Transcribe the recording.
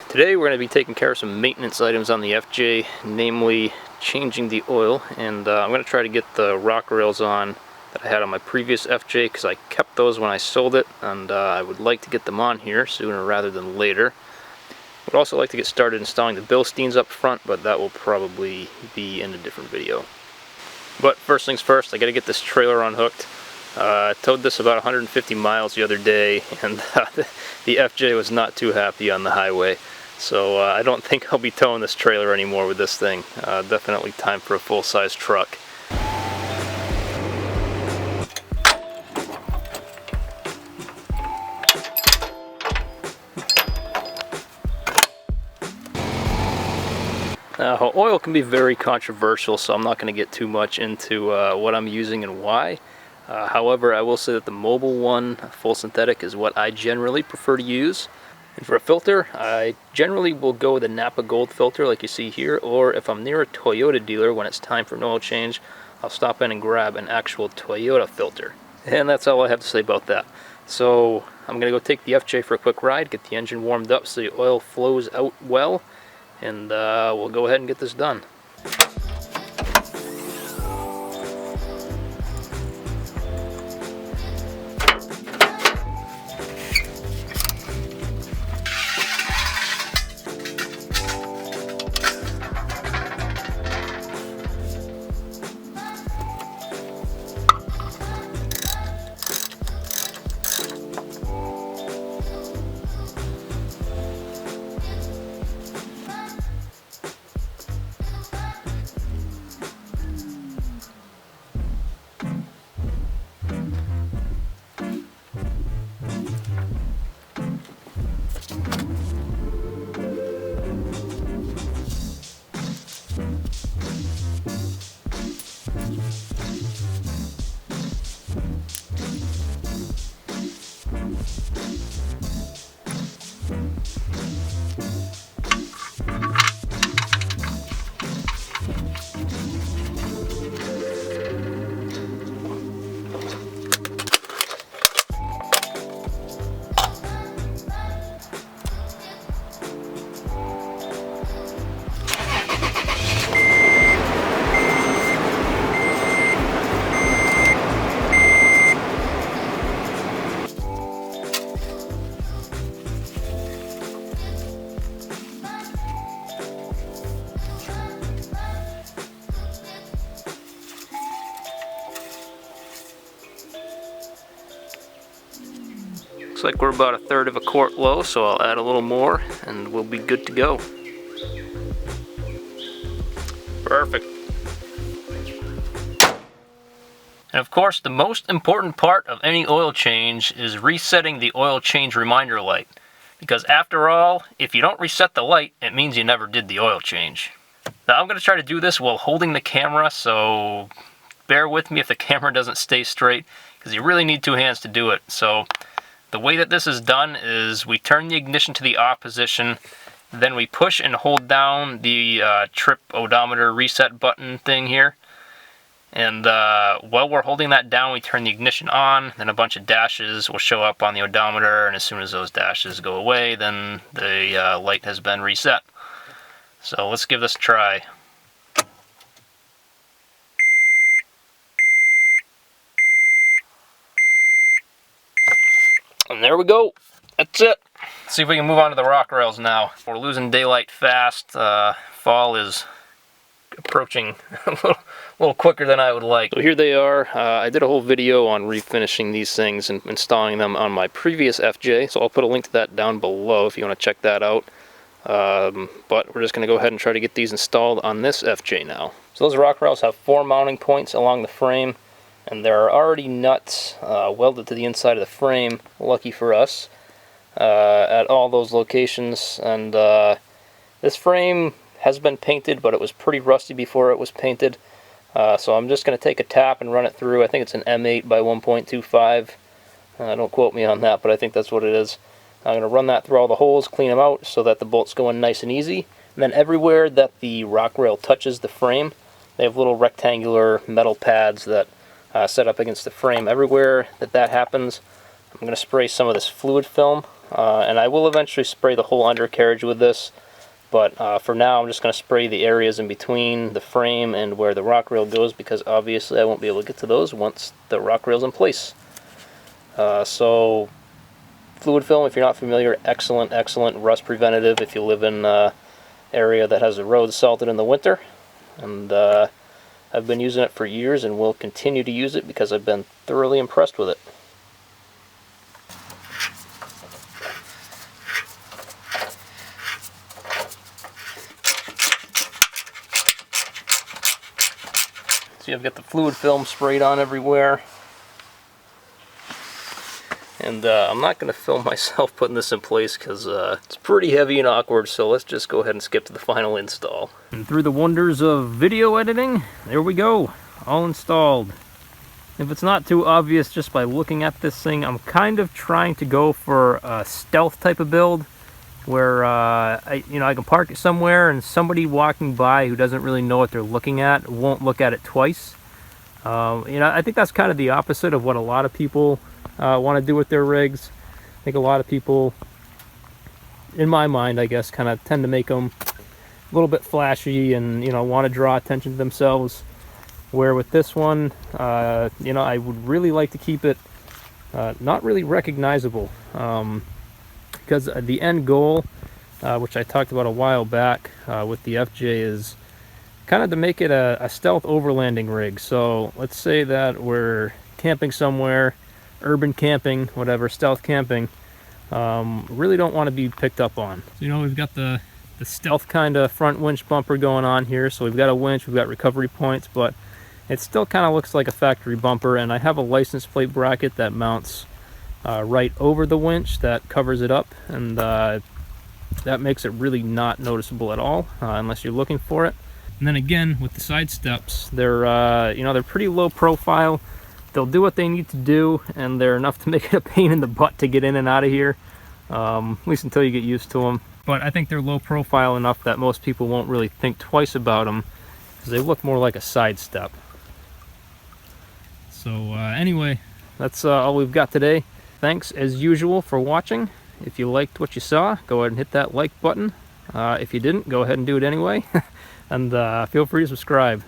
Today we're going to be taking care of some maintenance items on the FJ, namely changing the oil, and I'm going to try to get the rock rails on that I had on my previous FJ because I kept those when I sold it, and I would like to get them on here sooner rather than later. I would also like to get started installing the Bilsteins up front, but that will probably be in a different video. But first things first, I got to get this trailer unhooked. I towed this about 150 miles the other day, and the FJ was not too happy on the highway. So I don't think I'll be towing this trailer anymore with this thing. Definitely time for a full-size truck. Now, oil can be very controversial, so I'm not going to get too much into what I'm using and why. However, I will say that the Mobil one, full synthetic, is what I generally prefer to use. And for a filter, I generally will go with a Napa Gold filter like you see here, or if I'm near a Toyota dealer when it's time for an oil change, I'll stop in and grab an actual Toyota filter. And that's all I have to say about that. So I'm going to go take the FJ for a quick ride, get the engine warmed up so the oil flows out well, and we'll go ahead and get this done. Looks like we're about 1/3 of a quart low, so I'll add a little more and we'll be good to go. Perfect. And of course, the most important part of any oil change is resetting the oil change reminder light. Because after all, if you don't reset the light, it means you never did the oil change. Now I'm going to try to do this while holding the camera, so bear with me if the camera doesn't stay straight, because you really need two hands to do it. So the way that this is done is we turn the ignition to the off position, then we push and hold down the trip odometer reset button thing here. And while we're holding that down, we turn the ignition on, then a bunch of dashes will show up on the odometer, and as soon as those dashes go away, then the light has been reset. So let's give this a try. And there we go. That's it. Let's see if we can move on to the rock rails now. We're losing daylight fast. Fall is approaching a little quicker than I would like. So here they are. I did a whole video on refinishing these things and installing them on my previous FJ, so I'll put a link to that down below if you want to check that out. But we're just going to go ahead and try to get these installed on this FJ now. So those rock rails have 4 mounting points along the frame, and there are already nuts welded to the inside of the frame, lucky for us, at all those locations. And this frame has been painted, but it was pretty rusty before it was painted. So I'm just going to take a tap and run it through. I think it's an M8 by 1.25. Don't quote me on that, but I think that's what it is. I'm going to run that through all the holes, clean them out so that the bolts go in nice and easy. And then everywhere that the rock rail touches the frame, they have little rectangular metal pads that set up against the frame. Everywhere that happens, I'm going to spray some of this fluid film and I will eventually spray the whole undercarriage with this, but for now I'm just going to spray the areas in between the frame and where the rock rail goes, because obviously I won't be able to get to those once the rock rail's in place. So fluid film, if you're not familiar, excellent rust preventative if you live in an area that has the roads salted in the winter. And I've been using it for years and will continue to use it because I've been thoroughly impressed with it. See, I've got the fluid film sprayed on everywhere. And I'm not going to film myself putting this in place because it's pretty heavy and awkward, so let's just go ahead and skip to the final install. And through the wonders of video editing, there we go, all installed. If it's not too obvious just by looking at this thing, I'm kind of trying to go for a stealth type of build, where I can park it somewhere and somebody walking by who doesn't really know what they're looking at won't look at it twice. I think that's kind of the opposite of what a lot of people want to do with their rigs. I think a lot of people, in my mind, I guess, kind of tend to make them a little bit flashy and, want to draw attention to themselves. Where with this one, I would really like to keep it not really recognizable. Because the end goal, which I talked about a while back with the FJ, is kind of to make it a stealth overlanding rig. So let's say that we're camping somewhere, urban camping, whatever, stealth camping, really don't want to be picked up on. So, we've got the stealth kind of front winch bumper going on here. So we've got a winch, we've got recovery points, but it still kind of looks like a factory bumper. And I have a license plate bracket that mounts right over the winch that covers it up, and that makes it really not noticeable at all unless you're looking for it. And then again, with the side steps, they're they're pretty low profile. They'll do what they need to do, and they're enough to make it a pain in the butt to get in and out of here, at least until you get used to them. But I think they're low profile enough that most people won't really think twice about them, because they look more like a side step. So anyway, that's all we've got today. Thanks as usual for watching. If you liked what you saw, go ahead and hit that like button. If you didn't, go ahead and do it anyway. And feel free to subscribe.